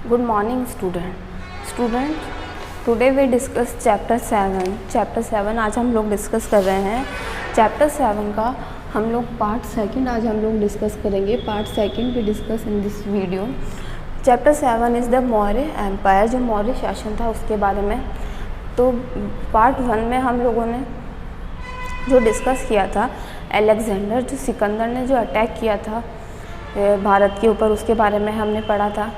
Good morning student today we discuss chapter 7 आज हम लोग डिस्कस कर रहे हैं चैप्टर 7 का हम लोग पार्ट सेकंड आज हम लोग डिस्कस करेंगे। Part second we discuss in this video. Chapter 7 is the Maurya Empire, जो मौर्य शासन था उसके बारे में। तो पार्ट 1 में हम लोगों ने जो डिस्कस किया था अलेक्जेंडर, जो सिकंदर ने जो अटैक किया था भारत के ऊपर, उसके बारे में हमने पढ़ा था।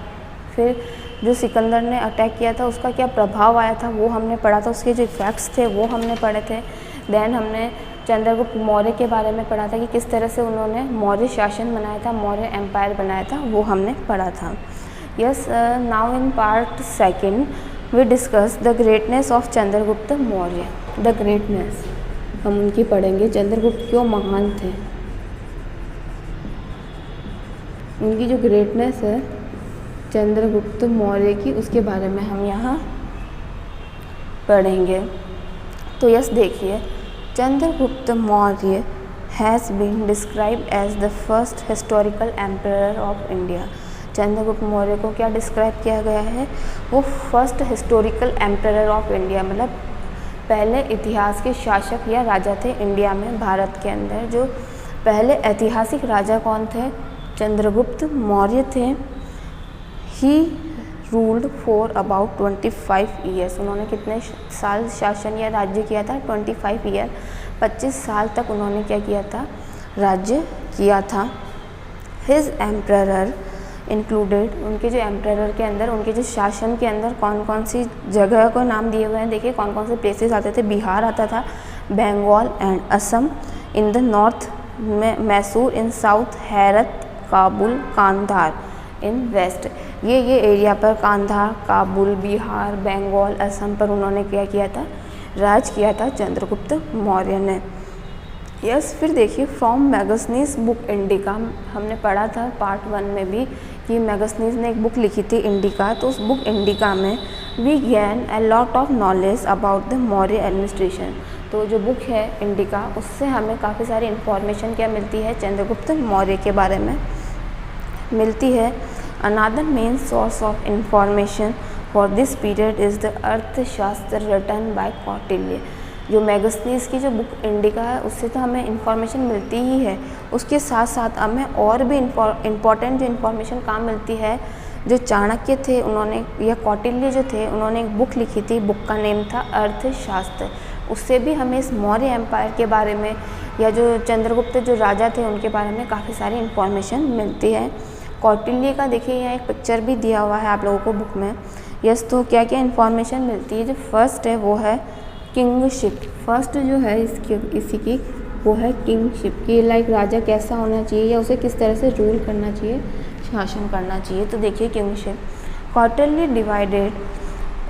फिर जो सिकंदर ने अटैक किया था उसका क्या प्रभाव आया था वो हमने पढ़ा था, उसके जो इफ़ेक्ट्स थे वो हमने पढ़े थे। देन हमने चंद्रगुप्त मौर्य के बारे में पढ़ा था कि किस तरह से उन्होंने मौर्य शासन बनाया था, मौर्य एम्पायर बनाया था, वो हमने पढ़ा था। Yes, now in part second we discuss the greatness of Chandragupta Maurya. The greatness हम उनकी पढ़ेंगे, चंद्रगुप्त क्यों महान थे, उनकी जो ग्रेटनेस है चंद्रगुप्त मौर्य की, उसके बारे में हम यहाँ पढ़ेंगे। तो यस देखिए, Chandragupta Maurya has been described as the first historical emperor of India. Chandragupta Maurya को क्या डिस्क्राइब किया गया है, वो first historical emperor of India, मतलब पहले इतिहास के शासक या राजा थे इंडिया में, भारत के अंदर। जो पहले ऐतिहासिक राजा कौन थे, चंद्रगुप्त मौर्य थे। He ruled for about 25 years. उन्होंने कितने साल शासन या राज्य किया था, 25 ईयर, 25 साल तक उन्होंने क्या किया था, राज्य किया था। हिज एम्परर इंक्लूडेड, उनके जो एम्परर के अंदर, उनके जो शासन के अंदर कौन कौन सी जगह को नाम दिए हुए हैं, देखिए कौन कौन से प्लेसेस आते थे। बिहार आता था, Bengal and Assam in the north, में Mysore in south, Herat, Kabul, Kandahar in west. ये एरिया पर कांधार, काबुल, बिहार, बंगाल, असम पर उन्होंने क्या किया था, राज किया था चंद्रगुप्त मौर्य ने। यस, फिर देखिए फ्रॉम मैगसनीज बुक इंडिका, हमने पढ़ा था पार्ट 1 में भी कि मैगसनीज ने एक बुक लिखी थी इंडिका। तो उस बुक इंडिका में we gain a lot of knowledge about the Maurya administration. तो जो बुक है इंडिका, उससे हमें काफ़ी सारी इंफॉर्मेशन क्या मिलती है, चंद्रगुप्त मौर्य के बारे में मिलती है। Another main source of information for this period is the अर्थशास्त्र रिटन बाय कौटिल्य। जो मैगसनीज की जो बुक इंडिका है उससे तो हमें इंफॉर्मेशन मिलती ही है, उसके साथ साथ हमें और भी इम्पॉर्टेंट जो इन्फॉर्मेशन काम मिलती है। जो चाणक्य थे उन्होंने, या कौटिल्य जो थे, उन्होंने एक बुक लिखी थी, बुक का नेम था अर्थशास्त्र। उससे भी हमें इस मौर्य एम्पायर के बारे में या जो चंद्रगुप्त जो राजा थे उनके बारे में काफ़ी सारी इन्फॉर्मेशन मिलती है। कौटिल्य का देखिए यहाँ एक पिक्चर भी दिया हुआ है आप लोगों को बुक में। यस, तो क्या क्या इन्फॉर्मेशन मिलती है। जो फर्स्ट है वो है किंगशिप। फर्स्ट जो है इसी की वो है किंगशिप, कि लाइक राजा कैसा होना चाहिए या उसे किस तरह से रूल करना चाहिए, शासन करना चाहिए। तो देखिए kingship, Kautilya divided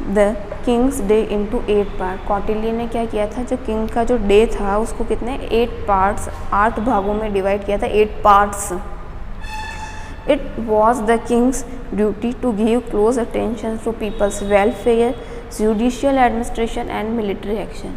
the Kings day into 8 part. Kautilya ने क्या किया था, जो किंग का जो डे था उसको कितने 8 पार्ट्स, 8 भागों में डिवाइड किया था, 8 parts. It was the king's duty to give close attention to people's welfare, judicial administration and military action.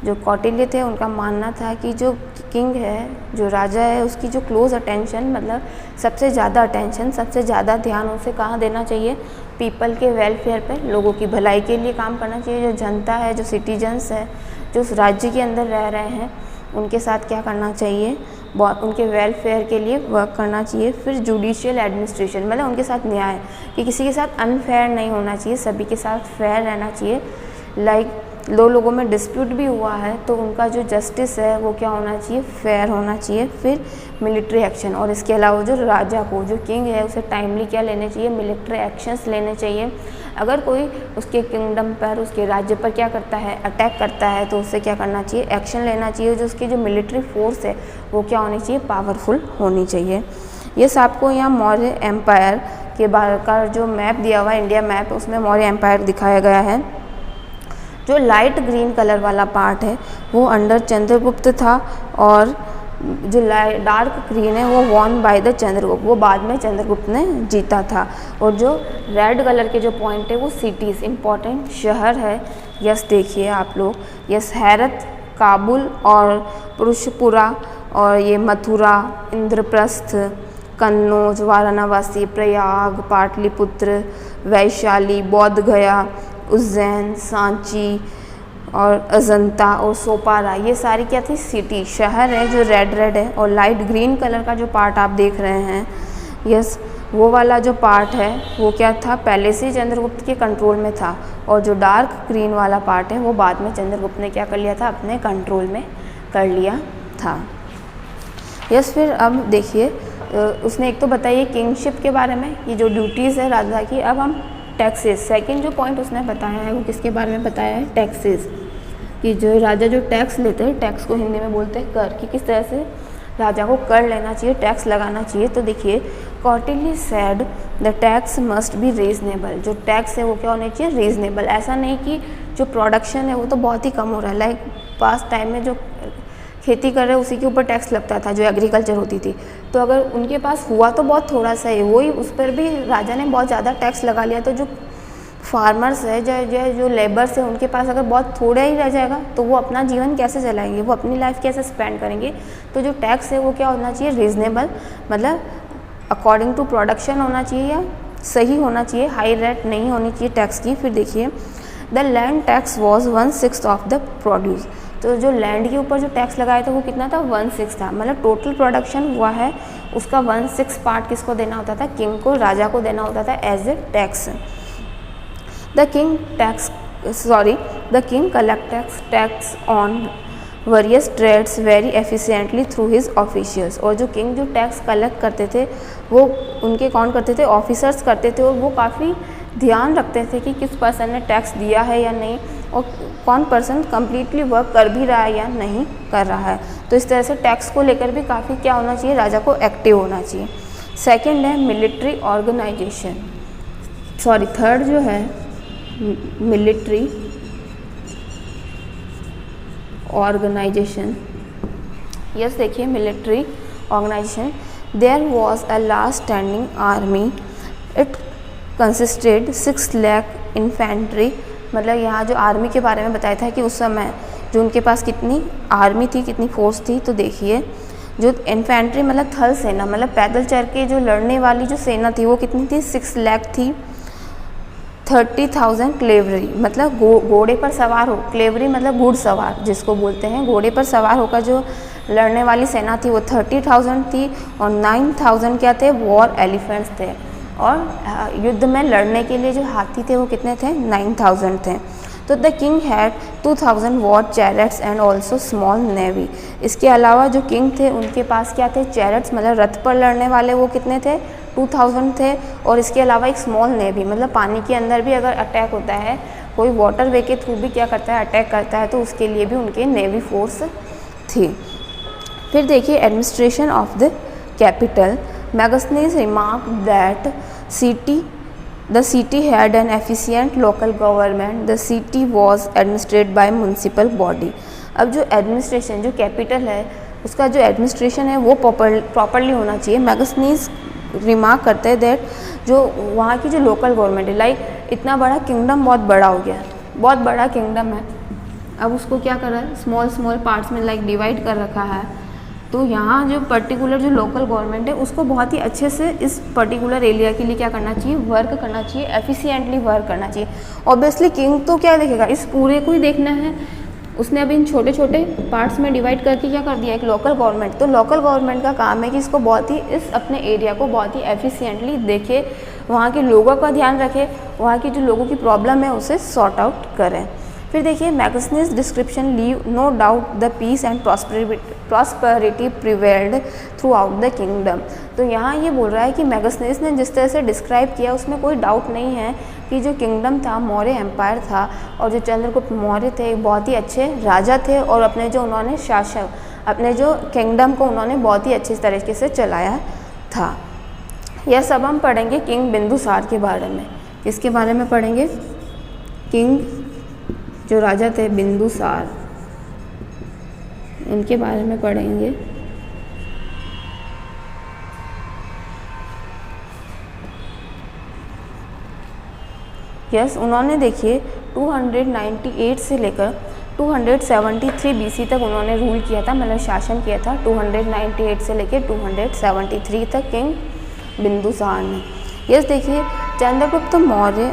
जो कौटिल्य थे उनका मानना था कि जो किंग है, जो राजा है, उसकी जो क्लोज अटेंशन, मतलब सबसे ज़्यादा अटेंशन, सबसे ज़्यादा ध्यान उसे कहाँ देना चाहिए, पीपल के वेलफेयर पे, लोगों की भलाई के लिए काम करना चाहिए। जो जनता है, जो सिटीजन्स है, जो उस राज्य के अंदर रह रहे हैं, उनके साथ क्या करना चाहिए, उनके वेलफेयर के लिए वर्क करना चाहिए। फिर जुडिशियल एडमिनिस्ट्रेशन, मतलब उनके साथ न्याय, कि किसी के साथ अनफेयर नहीं होना चाहिए, सभी के साथ फेयर रहना चाहिए। लाइक दो लोगों में डिस्प्यूट भी हुआ है तो उनका जो जस्टिस है वो क्या होना चाहिए, फेयर होना चाहिए। फिर मिलिट्री एक्शन, और इसके अलावा जो राजा को, जो किंग है, उसे टाइमली क्या लेने चाहिए, मिलिट्री एक्शंस लेने चाहिए। अगर कोई उसके किंगडम पर, उसके राज्य पर क्या करता है, अटैक करता है, तो उससे क्या करना चाहिए, एक्शन लेना चाहिए। जो उसकी जो मिलिट्री फोर्स है वो क्या होनी चाहिए, पावरफुल होनी चाहिए। ये आपको यहाँ मौर्य एम्पायर के बारे का जो मैप दिया हुआ है, इंडिया मैप, उसमें मौर्य एम्पायर दिखाया गया है। जो लाइट ग्रीन कलर वाला पार्ट है वो अंडर चंद्रगुप्त था, और जो डार्क ग्रीन है वो वॉन बाय द चंद्रगुप्त, वो बाद में चंद्रगुप्त ने जीता था। और जो रेड कलर के जो पॉइंट है वो सिटीज़, इम्पॉर्टेंट शहर है। यस देखिए आप लोग, यस हेरत, काबुल और पुरुषपुरा, और ये मथुरा, इंद्रप्रस्थ, कन्नौज, वाराणसी, प्रयाग, पाटलिपुत्र, वैशाली, बोध गया, उज्जैन, सांची और अजंता और सोपारा, ये सारी क्या थी, सिटी, शहर है जो रेड रेड है। और लाइट ग्रीन कलर का जो पार्ट आप देख रहे हैं, यस, वो वाला जो पार्ट है वो क्या था, पहले से चंद्रगुप्त के कंट्रोल में था। और जो डार्क ग्रीन वाला पार्ट है वो बाद में चंद्रगुप्त ने क्या कर लिया था, अपने कंट्रोल में कर लिया था। यस, फिर अब देखिए उसने एक तो बताइए किंगशिप के बारे में, ये जो ड्यूटीज़ है राजा की। अब हम टैक्सेस, सेकंड जो पॉइंट उसने बताया है वो किसके बारे में बताया है, टैक्सेस, कि जो राजा जो टैक्स लेते हैं, टैक्स को हिंदी में बोलते हैं कर, कि किस तरह से राजा को कर लेना चाहिए, टैक्स लगाना चाहिए। तो देखिए Kautilya said the tax must be reasonable, जो टैक्स है वो क्या होना चाहिए, रीजनेबल। ऐसा नहीं कि जो प्रोडक्शन है वो तो बहुत ही कम हो रहा है, लाइक पास्ट टाइम में जो खेती कर रहे उसी के ऊपर टैक्स लगता था, जो एग्रीकल्चर होती थी। तो अगर उनके पास हुआ तो बहुत थोड़ा सा है, वही उस पर भी राजा ने बहुत ज़्यादा टैक्स लगा लिया। तो जो फार्मर्स है, जो लेबर्स है, उनके पास अगर बहुत थोड़ा ही रह जाएगा तो वो अपना जीवन कैसे चलाएंगे, वो अपनी लाइफ कैसे स्पेंड करेंगे। तो जो टैक्स है वो क्या होना चाहिए, रीजनेबल, मतलब अकॉर्डिंग टू प्रोडक्शन होना चाहिए या सही होना चाहिए, हाई रेट नहीं होनी चाहिए टैक्स की। फिर देखिए the land tax was 1/6 of the produce, तो जो लैंड के ऊपर जो टैक्स लगाया था वो कितना था, 1/6 था। मतलब टोटल प्रोडक्शन हुआ है उसका 1/6 पार्ट किसको देना होता था, किंग को, राजा को देना होता था as a tax. The king collects tax on various trades very efficiently through his officials। और जो किंग जो टैक्स कलेक्ट करते थे वो उनके कौन करते थे, ऑफिसर्स करते थे। और वो काफ़ी ध्यान रखते थे कि किस पर्सन ने टैक्स दिया है या नहीं, और कौन पर्सन कम्प्लीटली वर्क कर भी रहा है या नहीं कर रहा है। तो इस तरह से टैक्स को लेकर भी काफ़ी क्या होना चाहिए, राजा को एक्टिव होना चाहिए। सेकेंड है मिलिट्री ऑर्गेनाइजेशन, थर्ड जो है मिलिट्री ऑर्गेनाइजेशन। यस, देखिए military organisation, there was a last standing army, it consisted 6 lakh infantry. मतलब यहाँ जो आर्मी के बारे में बताया था कि उस समय जो उनके पास कितनी आर्मी थी, कितनी फोर्स थी। तो देखिए जो इन्फेंट्री मतलब थल सेना, मतलब पैदल चल के जो लड़ने वाली जो सेना थी वो कितनी थी, 6 लाख थी। 30,000 क्लेवरी, मतलब घोड़े पर सवार हो, क्लेवरी मतलब घुड़सवार जिसको बोलते हैं, घोड़े पर सवार होकर जो लड़ने वाली सेना थी वो 30,000 थी। और 9,000 क्या थे, वॉर एलिफेंट्स थे। और युद्ध में लड़ने के लिए जो हाथी थे वो कितने थे, 9,000 थे। तो the king had 2,000 war chariots and also small navy. इसके अलावा जो किंग थे उनके पास क्या थे, चैरेट्स मतलब रथ पर लड़ने वाले वो कितने थे, 2,000 थे। और इसके अलावा एक स्मॉल नेवी, मतलब पानी के अंदर भी अगर अटैक होता है, कोई वाटर वे के थ्रू भी क्या करता है, अटैक करता है, तो उसके लिए भी उनके नेवी फोर्स थी। फिर देखिए administration of the capital, Megasthenes remark that the city had an efficient local government, the city was administered by municipal body। अब जो एडमिनिस्ट्रेशन, जो कैपिटल है उसका जो एडमिनिस्ट्रेशन है वो प्रॉपरली होना चाहिए। मैगस्थनीज रिमार्क करते हैं दैट जो वहाँ की जो लोकल गवर्नमेंट है, लाइक इतना बड़ा किंगडम बहुत बड़ा हो गया, बहुत बड़ा किंगडम है, अब उसको क्या कर रहा है, स्मॉल पार्ट्स में लाइक डिवाइड कर रखा है। तो यहाँ जो पर्टिकुलर जो लोकल गवर्नमेंट है उसको बहुत ही अच्छे से इस पर्टिकुलर एरिया के लिए क्या करना चाहिए, वर्क करना चाहिए, एफिशिएंटली वर्क करना चाहिए। ऑब्वियसली किंग तो क्या देखेगा, इस पूरे को ही देखना है। उसने अब इन छोटे छोटे पार्ट्स में डिवाइड करके क्या कर दिया, एक लोकल गवर्नमेंट। तो लोकल गवर्नमेंट का काम है कि इसको बहुत ही इस अपने एरिया को बहुत ही एफिशिएंटली देखे, वहाँ के लोगों का ध्यान रखे, वहाँ की जो लोगों की प्रॉब्लम है उसे सॉर्ट आउट करें। फिर देखिए Megasthenes description leave no doubt the peace and prosperity prevailed throughout the kingdom. तो यहाँ ये बोल रहा है कि मैगस्थनीज ने जिस तरह से डिस्क्राइब किया उसमें कोई डाउट नहीं है कि जो किंगडम था, मौर्य एम्पायर था, और जो चंद्रगुप्त मौर्य थे बहुत ही अच्छे राजा थे, और अपने जो उन्होंने शासक, अपने जो किंगडम को उन्होंने बहुत ही अच्छे तरीके से चलाया था। यह सब हम पढ़ेंगे किंग बिंदुसार के बारे में। किसके बारे में पढ़ेंगे, किंग जो राजा थे बिंदुसार, इनके बारे में पढ़ेंगे। यस, उन्होंने देखिए 298 से लेकर 273 BC तक उन्होंने रूल किया था, मतलब शासन किया था। 298 से लेकर 273 तक किंग बिंदुसार ने। यस देखिए, Chandragupta Maurya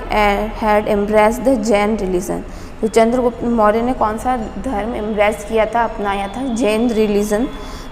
had embrace the Jain religion. तो चंद्रगुप्त मौर्य ने कौन सा धर्म एम्ब्रेस किया था, अपनाया था? जैन रिलीजन,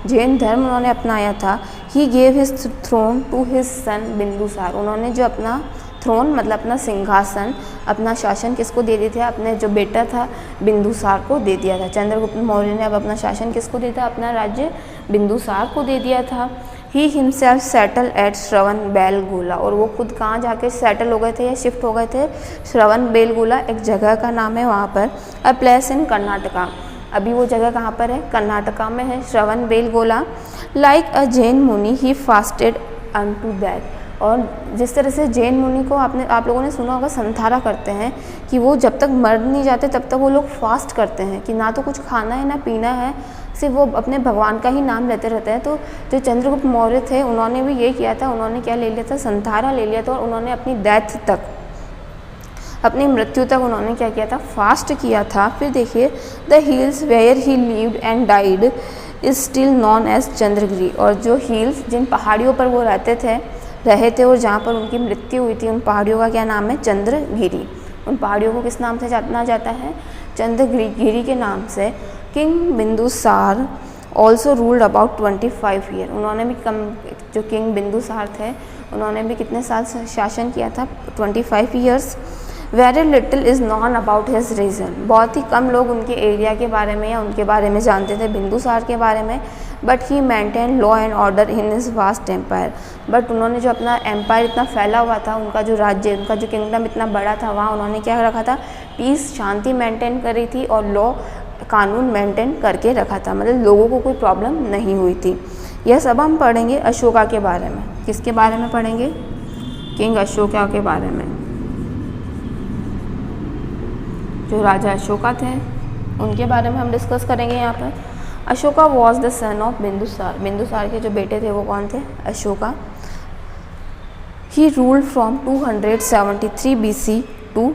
जैन धर्म उन्होंने अपनाया था। He gave his throne to his son Bindusara. उन्होंने जो अपना थ्रोन मतलब अपना सिंहासन, अपना शासन किसको दे दिया था? अपने जो बेटा था बिंदुसार को दे दिया था। चंद्रगुप्त मौर्य ने अब अपना शासन किसको दिया था? अपना राज्य बिंदुसार को दे दिया था। ही हिमसेल्फ सेटल एट श्रवण बेलगोला। और वो खुद कहाँ जाके सेटल हो गए थे या शिफ्ट हो गए थे? श्रवण बेलगोला एक जगह का नाम है वहाँ पर, अ प्लेस इन कर्नाटका। अभी वो जगह कहाँ पर है? कर्नाटका में है, श्रवण बेलगोला। लाइक अ जैन मुनि ही फास्टेड अनटू दैट। और जिस तरह से जैन मुनि को आप लोगों ने सुना होगा संथारा करते हैं, कि वो जब तक मर नहीं जाते तब तक वो लोग फास्ट करते हैं, कि ना तो कुछ खाना है ना पीना है, सिर्फ वो अपने भगवान का ही नाम लेते रहते हैं। तो जो चंद्रगुप्त मौर्य थे उन्होंने भी ये किया था, उन्होंने क्या ले लिया था? संथारा ले लिया था। और उन्होंने अपनी डेथ तक, अपनी मृत्यु तक उन्होंने क्या किया था? फास्ट किया था। फिर देखिए, the hills where he lived and died is still known as Chandragiri. और जो हिल्स, जिन पहाड़ियों पर वो रहे थे और जहाँ पर उनकी मृत्यु हुई थी, उन पहाड़ियों का क्या नाम है? चंद्रगिरी। उन पहाड़ियों को किस नाम से जाना जाता है? चंद्रगिरी के नाम से। King Bindusara also ruled about 25 year. उन्होंने भी जो किंग बिंदुसार थे उन्होंने भी कितने साल शासन किया था? 25 years. Very little is known about his reign. बहुत ही कम लोग उनके एरिया के बारे में या उनके बारे में जानते थे, बिंदुसार के बारे में। But he maintain law and order in his vast empire. But उन्होंने जो अपना एम्पायर इतना फैला हुआ था, उनका जो राज्य, उनका जो किंगडम इतना बड़ा था, वहाँ उन्होंने क्या रखा था? पीस, शांति मेंटेन करी थी और लॉ, कानून मेंटेन करके रखा था। मतलब लोगों को कोई प्रॉब्लम नहीं हुई थी। यह सब हम पढ़ेंगे अशोका के बारे में। किसके बारे में पढ़ेंगे? किंग अशोका के बारे में। जो राजा अशोका थे उनके बारे में हम डिस्कस करेंगे यहाँ पर। Ashoka was the son of Bindusara. Bindusara के जो बेटे थे वो कौन थे? Ashoka. He ruled from 273 BC to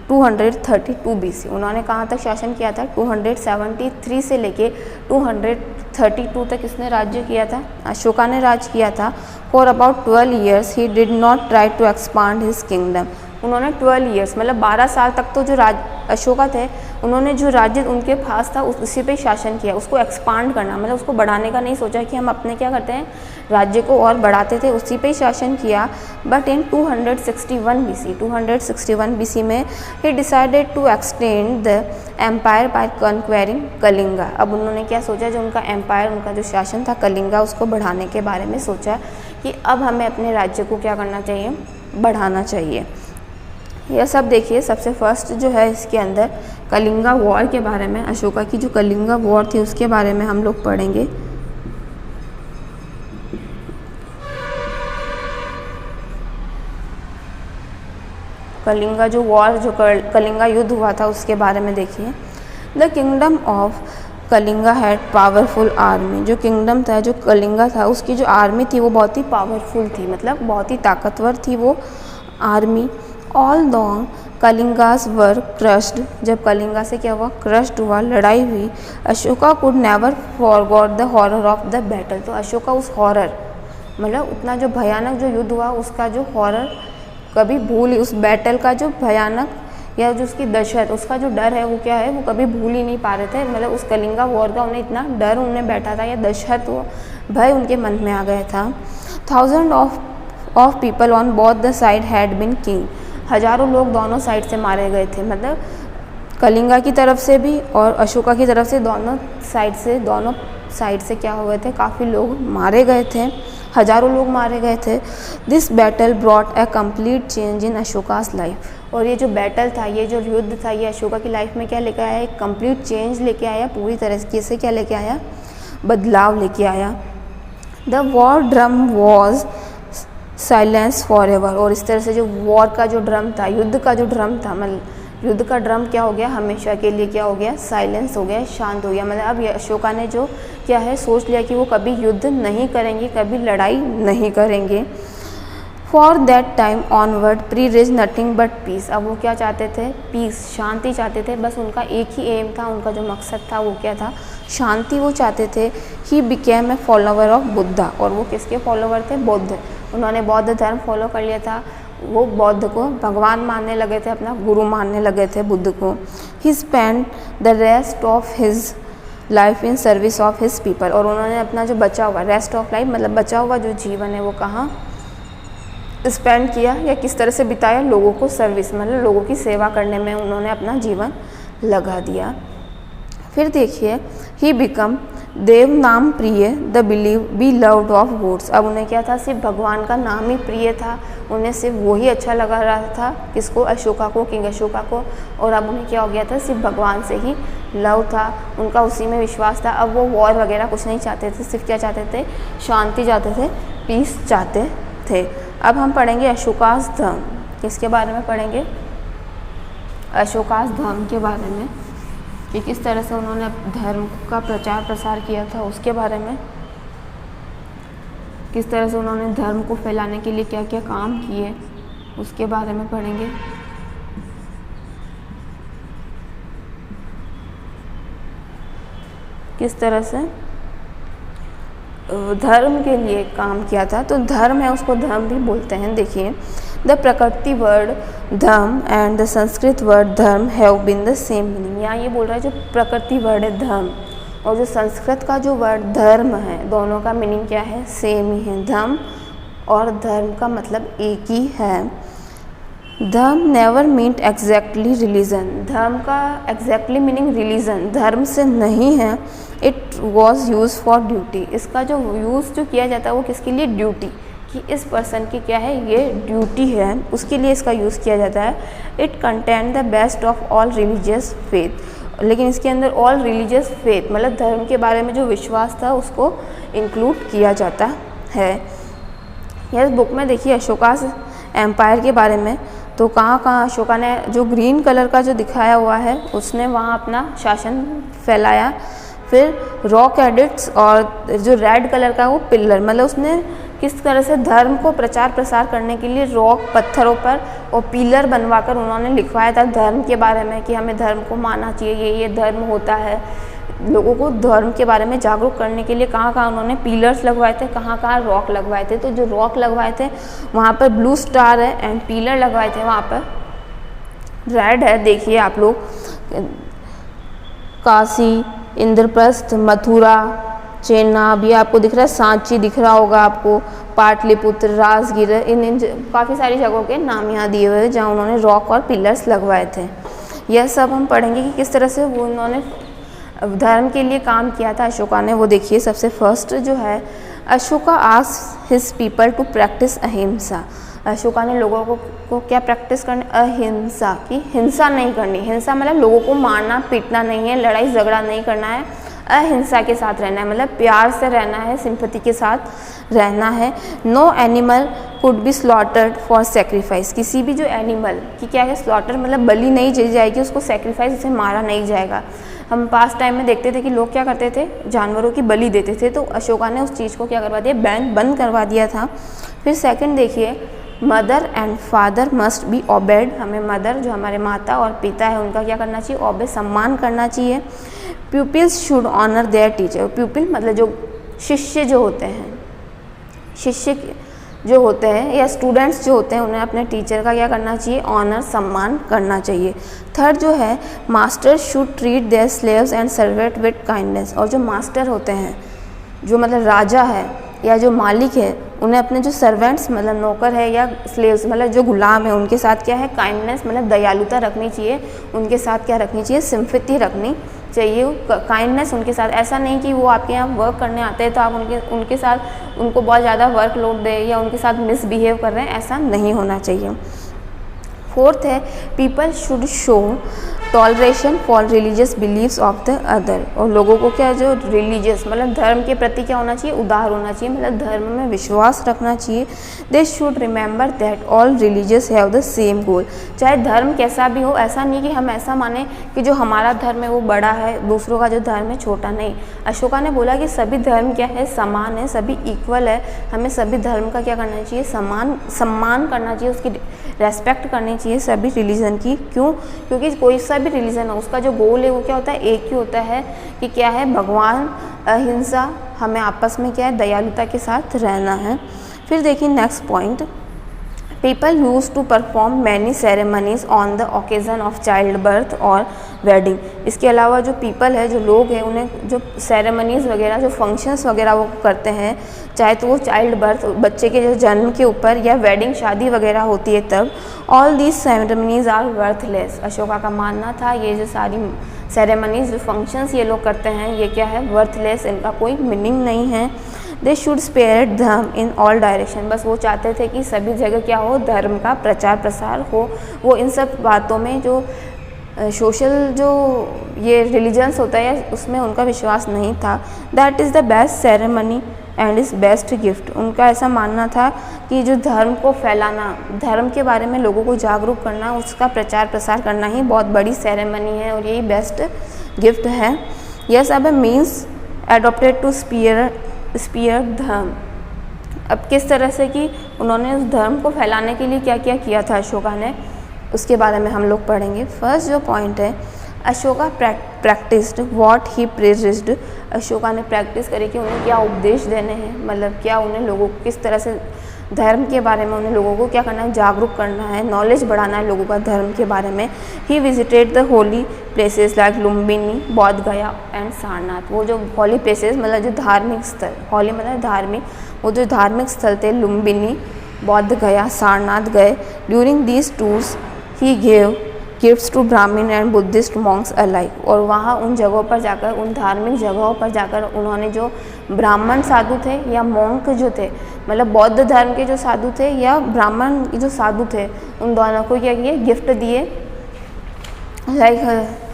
232 BC। उन्होंने कहाँ तक शासन किया था? 273 से लेके 232 तक इसने राज्य किया था, अशोका ने राज किया था। For about 12 years he did not try to expand his kingdom. उन्होंने 12 years मतलब 12 साल तक तो जो अशोका थे उन्होंने जो राज्य उनके पास था उसी पे शासन किया। उसको एक्सपांड करना मतलब उसको बढ़ाने का नहीं सोचा कि हम अपने क्या करते हैं, राज्य को और बढ़ाते थे, उसी पे ही शासन किया। बट इन 261 BC में ही decided to extend the empire by conquering Kalinga. अब उन्होंने क्या सोचा, जो उनका एम्पायर, उनका जो शासन था कलिंगा, उसको बढ़ाने के बारे में सोचा कि अब हमें अपने राज्य को क्या करना चाहिए, बढ़ाना चाहिए। यह सब देखिए, सबसे फर्स्ट जो है इसके अंदर कलिंगा वॉर के बारे में, अशोका की जो कलिंगा वॉर थी उसके बारे में हम लोग पढ़ेंगे। कलिंगा जो वॉर, जो कलिंगा युद्ध हुआ था उसके बारे में देखिए। The kingdom of Kalinga had powerful army. जो किंगडम था, जो कलिंगा था, उसकी जो आर्मी थी वो बहुत ही पावरफुल थी, मतलब बहुत ही ताकतवर थी वो आर्मी। ऑल दो कलिंगास वर क्रश्ड। जब कलिंगा से क्या हुआ, क्रश्ड हुआ, लड़ाई हुई। Ashoka could never forgot the horror of the battle. तो अशोका उस हॉरर, मतलब उतना जो भयानक जो युद्ध हुआ उसका जो हॉरर कभी भूल, उस बैटल का जो भयानक या जो उसकी दहशत, उसका जो डर है वो क्या है, वो कभी भूल ही नहीं पा रहे थे। मतलब उस कलिंगा वॉर का उन्हें इतना डर उन्हें बैठा था या दहशत, वो भय उनके मन में आ गया था। Thousand of people on both the side had been king. हजारों लोग दोनों साइड से मारे गए थे, मतलब कलिंगा की तरफ से भी और अशोका की तरफ से, दोनों साइड से क्या हुए थे, काफ़ी लोग मारे गए थे, हजारों लोग मारे गए थे। This battle brought a complete change in Ashoka's life. और ये जो बैटल था, ये जो युद्ध था, ये अशोका की लाइफ में क्या लेके आया, एक कंप्लीट चेंज लेके आया, पूरी तरीके से क्या लेके आया, बदलाव लेके आया। The war drum was silence for ever. और इस तरह से जो वॉर का जो ड्रम था, युद्ध का जो ड्रम था, मतलब युद्ध का ड्रम क्या हो गया, हमेशा के लिए क्या हो गया, साइलेंस हो गया, शांत हो गया। मतलब अब अशोका ने जो क्या है सोच लिया कि वो कभी युद्ध नहीं करेंगे, कभी लड़ाई नहीं करेंगे। For that time onward pre-rich nothing but peace. अब वो क्या चाहते थे? पीस, शांति चाहते थे। बस उनका एक ही एम था, उनका जो मकसद था वो क्या था? शांति वो चाहते थे। He became a follower of Buddha. और वो किसके फॉलोवर थे? बुद्ध। उन्होंने बौद्ध धर्म फॉलो कर लिया था। वो बौद्ध को भगवान मानने लगे थे, अपना गुरु मानने लगे थे बुद्ध को। He spend the rest of his life in service of his people. और उन्होंने अपना जो बचा हुआ रेस्ट ऑफ लाइफ मतलब बचा हुआ जो जीवन है वो कहाँ स्पेंड किया या किस तरह से बिताया? लोगों को सर्विस मतलब लोगों की सेवा करने में उन्होंने अपना जीवन लगा दिया। फिर देखिए he become Devanampriya the believe be loved of gods. अब उन्हें क्या था? सिर्फ भगवान का नाम ही प्रिय था, उन्हें सिर्फ वही अच्छा लगा रहा था। किसको? अशोका को, किंग अशोका को। और अब उन्हें क्या हो गया था? सिर्फ भगवान से ही लव था, उनका उसी में विश्वास था। अब वो वॉर वगैरह कुछ नहीं चाहते थे, सिर्फ क्या चाहते थे? शांति चाहते थे, पीस चाहते थे। अब हम पढ़ेंगे अशोकास धर्म। किसके बारे में पढ़ेंगे? अशोकास धर्म के बारे में, कि किस तरह से उन्होंने धर्म का प्रचार प्रसार किया था उसके बारे में, किस तरह से उन्होंने धर्म को फैलाने के लिए क्या क्या काम किए उसके बारे में पढ़ेंगे। किस तरह से धर्म के लिए काम किया था। तो धर्म है उसको धर्म भी बोलते हैं। देखिए the Prakrit word dharma and the Sanskrit word dharma have been the same meaning. यहाँ ये बोल रहा है जो प्रकृति वर्ड है धर्म और जो संस्कृत का जो वर्ड धर्म है, दोनों का मीनिंग क्या है? सेम ही है। धर्म और धर्म का मतलब एक ही है। धर्म नेवर मीन्ट एग्जैक्टली रिलीजन। धर्म का एग्जैक्टली मीनिंग रिलीजन धर्म से नहीं है। It was use for duty. इसका जो यूज़ जो किया जाता है वो किसके लिए? ड्यूटी, कि इस पर्सन की क्या है? ये ड्यूटी है, उसके लिए इसका यूज़ किया जाता है। It contain the best of all religious faith. लेकिन इसके अंदर ऑल रिलीजियस फेथ मतलब धर्म के बारे में जो विश्वास था उसको इंक्लूड किया जाता है। यह बुक में देखिए अशोकास एम्पायर के बारे में, तो कहाँ कहाँ अशोका ने जो ग्रीन कलर का जो दिखाया हुआ है उसने वहाँ अपना शासन फैलाया। फिर रॉक एडिक्ट्स और जो रेड कलर का वो पिलर मतलब उसने किस तरह से धर्म को प्रचार प्रसार करने के लिए रॉक पत्थरों पर और पिलर बनवाकर उन्होंने लिखवाया था धर्म के बारे में कि हमें धर्म को मानना चाहिए, ये धर्म होता है। लोगों को धर्म के बारे में जागरूक करने के लिए कहाँ कहाँ उन्होंने पिलर्स लगवाए थे, कहाँ कहाँ रॉक लगवाए थे। तो जो रॉक लगवाए थे वहाँ पर ब्लू स्टार है एंड पिलर लगवाए थे वहाँ पर रेड है। देखिए आप लोग काशी, इंद्रप्रस्थ, मथुरा, चेन्नई भी आपको दिख रहा है, सांची दिख रहा होगा आपको, पाटलिपुत्र, राजगीर, इन काफ़ी सारी जगहों के नाम यहाँ दिए हुए हैं जहाँ उन्होंने रॉक और पिलर्स लगवाए थे। यह सब हम पढ़ेंगे कि किस तरह से वो उन्होंने धर्म के लिए काम किया था अशोका ने। वो देखिए सबसे फर्स्ट जो है Ashoka asked his people to practise ahimsa. Ashoka ने लोगों को क्या प्रैक्टिस करनी? अहिंसा की, हिंसा नहीं करनी। हिंसा मतलब लोगों को मारना पीटना नहीं है, लड़ाई झगड़ा नहीं करना है, अहिंसा के साथ रहना है मतलब प्यार से रहना है, सिंपैथी के साथ रहना है। No animal could be slaughtered for sacrifice. किसी भी जो एनिमल की क्या है स्लॉटर मतलब बलि नहीं दी जाएगी, उसको सेक्रीफाइस उसे मारा नहीं जाएगा। हम पास्ट टाइम में देखते थे कि लोग क्या करते थे? जानवरों की बलि देते थे। तो अशोका ने उस चीज़ को क्या करवा दिया? बैन बंद करवा दिया था। फिर सेकंड देखिए mother and father must be obeyed. हमें मदर जो हमारे माता और पिता है उनका क्या करना चाहिए? ओबे, सम्मान करना चाहिए। Pupils should honour their teacher. Pupil मतलब जो शिष्य जो होते हैं, शिष्य जो होते हैं या स्टूडेंट्स जो होते हैं उन्हें अपने टीचर का क्या करना चाहिए? ऑनर, सम्मान करना चाहिए। थर्ड जो है master should treat their slaves and servant with kindness. और जो मास्टर होते हैं, जो मतलब राजा है या जो मालिक है, उन्हें अपने जो सर्वेंट्स मतलब नौकर है या स्लेव्स मतलब जो गुलाम है उनके साथ क्या है? काइंडनेस मतलब दयालुता रखनी चाहिए। उनके साथ क्या रखनी चाहिए? सिंपैथी रखनी चाहिए, काइंडनेस उनके साथ। ऐसा नहीं कि वो आपके यहाँ वर्क करने आते हैं तो आप उनके साथ उनको बहुत ज़्यादा वर्कलोड दें या उनके साथ मिसबिहेव कर रहे हैं, ऐसा नहीं होना चाहिए। फोर्थ है people should show toleration for religious beliefs of the other, और लोगों को क्या जो रिलीजियस मतलब धर्म के प्रति क्या होना चाहिए, उदार होना चाहिए, मतलब धर्म में विश्वास रखना चाहिए। They should remember that all religious have the same गोल, चाहे धर्म कैसा भी हो, ऐसा नहीं कि हम ऐसा माने कि जो हमारा धर्म है वो बड़ा है, दूसरों का जो धर्म है छोटा, नहीं। अशोका ने बोला कि सभी धर्म क्या है, समान है, सभी इक्वल है, हमें सभी धर्म का क्या करना चाहिए, सम्मान करना चाहिए, उसकी रेस्पेक्ट करनी चाहिए सभी रिलीजन की। क्यों? क्योंकि कोई सा भी रिलीजन हो उसका जो गोल है वो क्या होता है, एक ही होता है कि क्या है, भगवान, अहिंसा, हमें आपस में क्या है, दयालुता के साथ रहना है। फिर देखिए next point, people use to perform many ceremonies on the occasion of child birth और वेडिंग। इसके अलावा जो पीपल है, जो लोग हैं, उन्हें जो सेरेमनीज़ वगैरह, जो फंक्शंस वगैरह वो करते हैं, चाहे तो वो चाइल्ड बर्थ, बच्चे के जो जन्म के ऊपर, या वेडिंग, शादी वगैरह होती है तब। All these ceremonies are worthless. Ashoka का मानना था ये जो सारी सेरेमनीज, जो फंक्शंस ये लोग करते हैं, ये क्या है, वर्थलेस, इनका कोई मीनिंग नहीं है। दे शुड स्प्रेड धर्म इन ऑल डायरेक्शन, बस वो चाहते थे कि सभी जगह क्या हो, धर्म का प्रचार प्रसार हो। वो इन सब बातों में जो सोशल जो ये रिलीजन्स होता है उसमें उनका विश्वास नहीं था। That is the best ceremony and is best gift. उनका ऐसा मानना था कि जो धर्म को फैलाना, धर्म के बारे में लोगों को जागरूक करना, उसका प्रचार प्रसार करना ही बहुत बड़ी सेरेमनी है और यही बेस्ट गिफ्ट है। यस, अब मीन्स एडॉप्टेड टू स्पीयर धर्म। अब किस तरह से कि उन्होंने उस धर्म को फैलाने के लिए क्या क्या किया था अशोका ने, उसके बारे में हम लोग पढ़ेंगे। फर्स्ट जो पॉइंट है, Ashoka practised what he praised. Ashoka ने प्रैक्टिस करी कि उन्हें क्या उपदेश देने हैं, मतलब क्या उन्हें लोगों को किस तरह से धर्म के बारे में उन्हें लोगों को क्या करना है, जागरूक करना है, नॉलेज बढ़ाना है लोगों का धर्म के बारे में। He visited the Holi places like Lumbini, बौद्ध गया एंड सारनाथ। वो जो होली प्लेसेस मतलब जो धार्मिक स्थल, होली मतलब धार्मिक, वो जो धार्मिक स्थल थे लुम्बिनी, बौद्ध गया, सारनाथ गए। During these tours he gave gifts to Brahmin and Buddhist monks alike. और वहाँ उन जगहों पर जाकर, उन धार्मिक जगहों पर जाकर उन्होंने जो ब्राह्मण साधु थे या मॉन्क जो थे, मतलब बौद्ध धर्म के जो साधु थे या ब्राह्मण जो साधु थे, उन दोनों को क्या किए, गिफ्ट दिए। लाइक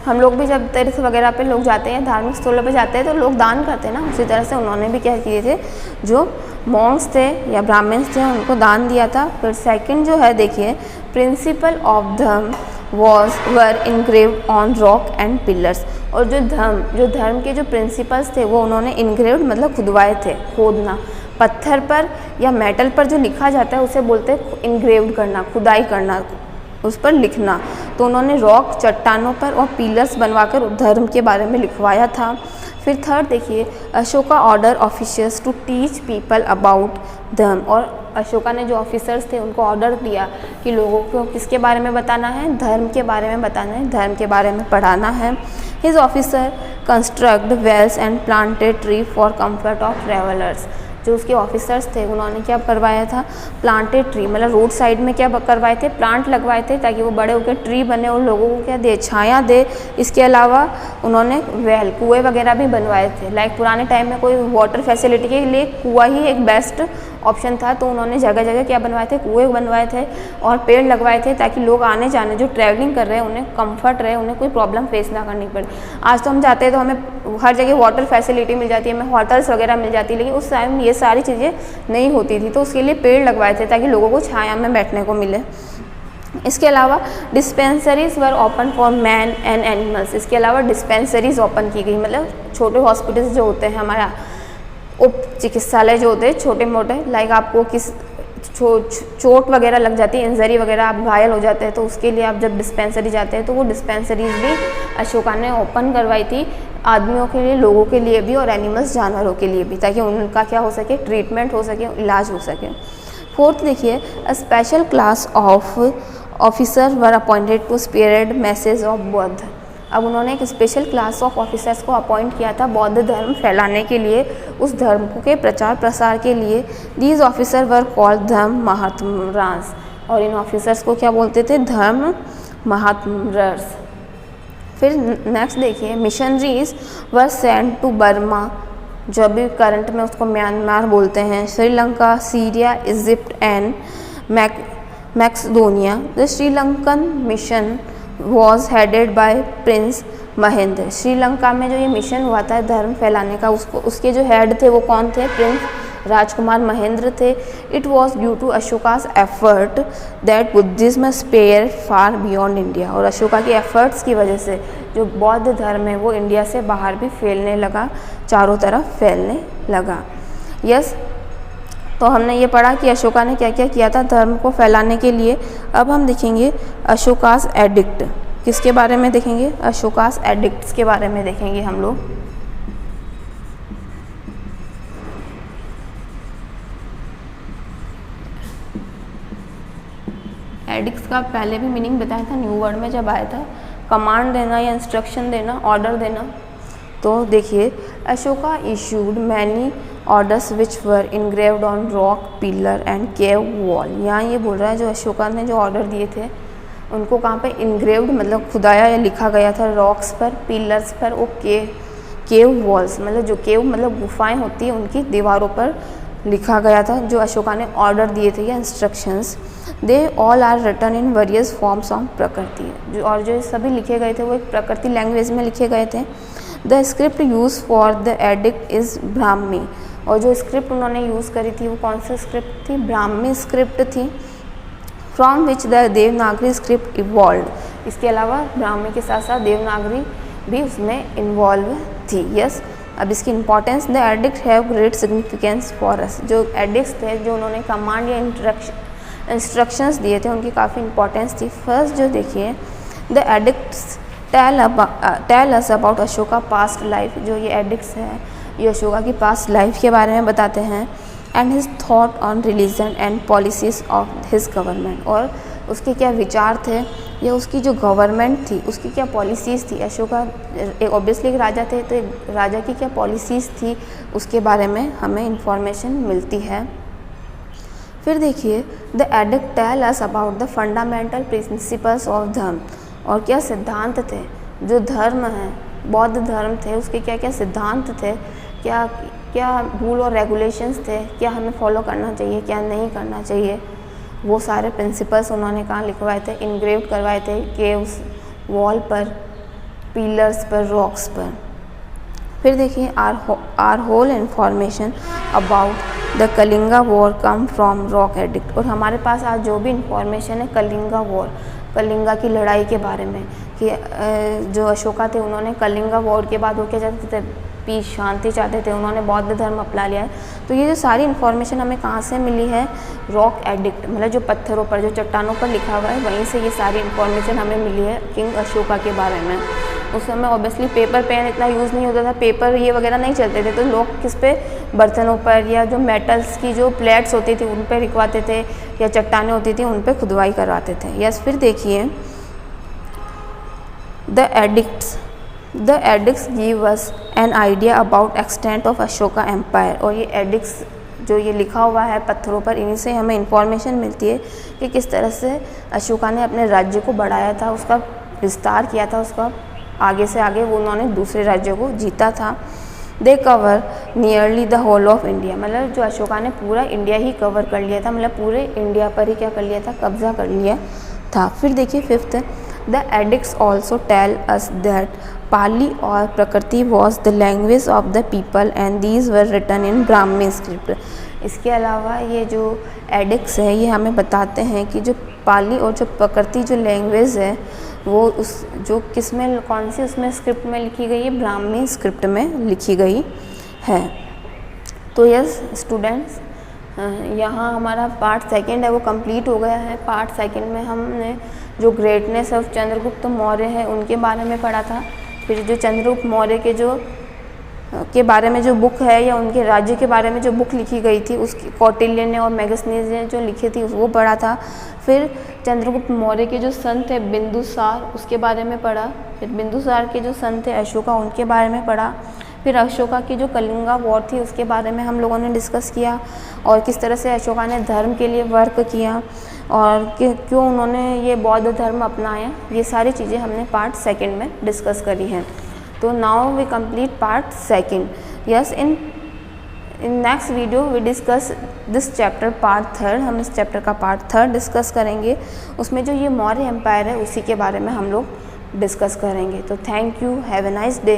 हम लोग भी जब तीर्थ वगैरह पे लोग जाते हैं, धार्मिक स्थलों पे जाते हैं तो लोग दान करते हैं ना, उसी तरह से उन्होंने भी क्या किए थे, जो मॉन्क्स थे या ब्राह्मण्स थे उनको दान दिया था। फिर सेकंड जो है देखिए, principle of dharma were engraved on rock and pillars. और जो धर्म के जो प्रिंसिपल्स थे वो उन्होंने इनग्रेव्ड मतलब खुदवाए थे, खोदना, पत्थर पर या मेटल पर जो लिखा जाता है उसे बोलते हैं इनग्रेव्ड करना, खुदाई करना, उस पर लिखना। तो उन्होंने रॉक, चट्टानों पर और पिलर्स बनवाकर धर्म के बारे में लिखवाया था। फिर थर्ड देखिए, Ashoka order officers to teach people about dharma. और अशोका ने जो ऑफिसर्स थे उनको ऑर्डर दिया कि लोगों को किसके बारे में बताना है, धर्म के बारे में बताना है, धर्म के बारे में पढ़ाना है। His officer construct wells and planted tree for comfort of travellers. जो उसके ऑफिसर्स थे उन्होंने क्या करवाया था, प्लांटेड ट्री, मतलब रोड साइड में क्या करवाए थे, प्लांट लगवाए थे ताकि वो बड़े होकर ट्री बने और लोगों को क्या दे, छाया दे। इसके अलावा उन्होंने वेल, कुएँ वगैरह भी बनवाए थे। लाइक पुराने टाइम में कोई वाटर फैसिलिटी के लिए कुआँ ही एक बेस्ट ऑप्शन था, तो उन्होंने जगह जगह क्या बनवाए थे, कुएँ बनवाए थे और पेड़ लगवाए थे ताकि लोग आने जाने, जो ट्रैवलिंग कर रहे हैं उन्हें कंफर्ट रहे, उन्हें कोई प्रॉब्लम फेस ना करनी पड़े। आज तो हम जाते हैं तो हमें हर जगह वाटर फैसिलिटी मिल जाती है, हमें होटल्स वगैरह मिल जाती है, लेकिन उस टाइम ये सारी चीज़ें नहीं होती थी, तो उसके लिए पेड़ लगवाए थे ताकि लोगों को छाया में बैठने को मिले। इसके अलावा dispensaries were open for man and animals. इसके अलावा डिस्पेंसरीज ओपन की गई, मतलब छोटे हॉस्पिटल्स जो होते हैं हमारा, उप चिकित्सालय जो होते हैं छोटे मोटे, लाइक आपको किस चोट वगैरह लग जाती है, इंजरी वगैरह, आप घायल हो जाते हैं, तो उसके लिए आप जब डिस्पेंसरी जाते हैं तो वो डिस्पेंसरीज भी अशोका ने ओपन करवाई थी, आदमियों के लिए, लोगों के लिए भी और एनिमल्स, जानवरों के लिए भी, ताकि उनका क्या हो सके, ट्रीटमेंट हो सके, इलाज हो सके। फोर्थ देखिए, a special class of officer were appointed to spread message of Bauddha. अब उन्होंने एक स्पेशल क्लास ऑफ ऑफिसर्स को अपॉइंट किया था बौद्ध धर्म फैलाने के लिए, उस धर्म के प्रचार प्रसार के लिए। दीज ऑफिसर वर कॉल्ड धर्म महात्मरास। और इन ऑफिसर्स को क्या बोलते थे, धर्म महात्मरास। फिर नेक्स्ट देखिए, missionaries were sent to Burma, जो अभी करंट में उसको म्यांमार बोलते हैं, Sri Lanka, Syria, Egypt and Macedonia. The Sri Lankan mission was headed by prince Mahendra. Sri Lanka में जो ये मिशन हुआ था धर्म फैलाने का, उसके जो हेड थे वो कौन थे? प्रिंस राजकुमार महेंद्र थे। It was due to Ashoka's effort that Buddhism spread far beyond India. और अशोका की एफर्ट्स की वजह से जो बौद्ध धर्म है वो इंडिया से बाहर भी फैलने लगा, चारों तरफ फैलने लगा। यस, तो हमने ये पढ़ा कि अशोका ने क्या क्या किया था धर्म को फैलाने के लिए। अब हम देखेंगे अशोकास एडिक्ट। किसके बारे में देखेंगे? अशोकास एडिक्ट्स के बारे में देखेंगे हम लोग। एडिक्ट्स का पहले भी मीनिंग बताया था, न्यू वर्ड में जब आया था, कमांड देना या इंस्ट्रक्शन देना, ऑर्डर देना। तो देखिए, Ashoka issued many orders which were engraved on rock pillar and cave wall. यहाँ ये बोल रहा है जो अशोका ने जो ऑर्डर दिए थे उनको कहाँ पे इनग्रेव्ड मतलब खुदाया या लिखा गया था, रॉक्स पर, पिलर्स पर और केव वॉल्स मतलब जो केव मतलब गुफाएं होती हैं उनकी दीवारों पर लिखा गया था जो अशोका ने ऑर्डर दिए थे या instructions. They all are written in various forms of Prakrit. और जो सभी लिखे गए थे वो एक प्रकृति लैंग्वेज में लिखे गए थे। The script use for the addict is Brahmi. और जो स्क्रिप्ट उन्होंने यूज़ करी थी वो कौन सी स्क्रिप्ट थी? ब्राह्मी स्क्रिप्ट थी। From which the Devanagari script evolve. इसके अलावा ब्राह्मी के साथ साथ देवनागरी भी उसमें इन्वॉल्व थी। यस, अब इसकी importance, the addict have great significance for us. जो एडिक्ट्स थे जो उन्होंने कमांड या इंस्ट्रक्शंस दिए थे उनकी काफ़ी इंपॉर्टेंस थी। फर्स्ट जो देखिए, the edicts tell us about Ashoka past life. जो ये एडिक्ट्स हैं ये अशोका की पास्ट लाइफ के बारे में बताते हैं। And his thought on religion and policies of his government. और उसके क्या विचार थे या उसकी जो गवर्नमेंट थी उसकी क्या पॉलिसीज़ थी। अशोका एक ऑब्वियसली एक राजा थे तो एक राजा की क्या पॉलिसीज़ थी उसके बारे में हमें इंफॉर्मेशन मिलती है। फिर देखिए, the edict tell us about the fundamental principles of dharma. और क्या सिद्धांत थे जो धर्म है, बौद्ध धर्म थे, उसके क्या क्या सिद्धांत थे, क्या क्या रूल और रेगुलेशंस थे, क्या हमें फॉलो करना चाहिए, क्या नहीं करना चाहिए, वो सारे प्रिंसिपल्स उन्होंने कहाँ लिखवाए थे? इनग्रेव्ड करवाए थे केव्स, वॉल पर, पिलर्स पर, रॉक्स पर। फिर देखिए, our whole information about the Kalinga war come from rock edict. और हमारे पास आज जो भी इंफॉर्मेशन है कलिंगा वॉर, कलिंगा की लड़ाई के बारे में, कि जो अशोका थे उन्होंने कलिंगा वॉर के बाद वो क्या चाहते थे? पीस, शांति चाहते थे, उन्होंने बौद्ध धर्म अपना लिया है। तो ये जो सारी इन्फॉर्मेशन हमें कहाँ से मिली है? रॉक एडिक्ट मतलब जो पत्थरों पर, जो चट्टानों पर लिखा हुआ है वहीं से ये सारी इन्फॉर्मेशन हमें मिली है किंग अशोका के बारे में। उस समय ऑब्वियसली पेपर पेन इतना यूज़ नहीं होता था, पेपर ये वगैरह नहीं चलते थे, तो लोग किस पे? बर्तनों पर या जो मेटल्स की जो प्लेट्स होती थी उन पर लिखवाते थे या चट्टानें होती थी उन पर खुदवाई करवाते थे। यस, फिर देखिए, the edicts give us an idea about extent of Ashoka empire. और ये एडिक्ट्स जो ये लिखा हुआ है पत्थरों पर, इन्हीं से हमें इंफॉर्मेशन मिलती है कि किस तरह से अशोका ने अपने राज्य को बढ़ाया था, उसका विस्तार किया था, उसका आगे से आगे वो उन्होंने दूसरे राज्यों को जीता था। They cover nearly the whole of India. मतलब जो अशोका ने पूरा इंडिया ही कवर कर लिया था, मतलब पूरे इंडिया पर ही क्या कर लिया था? कब्जा कर लिया था। फिर देखिए fifth, the edicts also tell us that Pali और Prakrit was the language of the people and these were written in Brahmi script. इसके अलावा ये जो एडिक्ट्स है ये हमें बताते हैं कि जो पाली और जो प्रकृति जो लैंग्वेज है वो उस जो किस में, कौन सी उसमें स्क्रिप्ट में लिखी गई है? ब्राह्मी स्क्रिप्ट में लिखी गई है। तो यस स्टूडेंट्स, यहाँ हमारा पार्ट सेकंड है वो कंप्लीट हो गया है। पार्ट सेकंड में हमने जो ग्रेटनेस ऑफ चंद्रगुप्त मौर्य है उनके बारे में पढ़ा था। फिर जो चंद्रगुप्त मौर्य के बारे में जो बुक है या उनके राज्य के बारे में जो बुक लिखी गई थी उसकी कौटिल्य ने और मेगस्थनीज ने जो लिखी थी वो पढ़ा था। फिर चंद्रगुप्त मौर्य के जो सन थे बिंदुसार, उसके बारे में पढ़ा। फिर बिंदुसार के जो सन थे अशोका, उनके बारे में पढ़ा। फिर अशोका की जो कलिंगा वॉर थी उसके बारे में हम लोगों ने डिस्कस किया और किस तरह से अशोका ने धर्म के लिए वर्क किया और क्यों उन्होंने ये बौद्ध धर्म अपनाया। ये सारी चीज़ें हमने पार्ट सेकंड में डिस्कस करी हैं। तो now we complete part second. Yes, in next video we discuss this chapter part 3। हम इस चैप्टर का पार्ट 3 डिस्कस करेंगे। उसमें जो ये मौर्य एम्पायर है उसी के बारे में हम लोग डिस्कस करेंगे। तो thank you, have a nice day.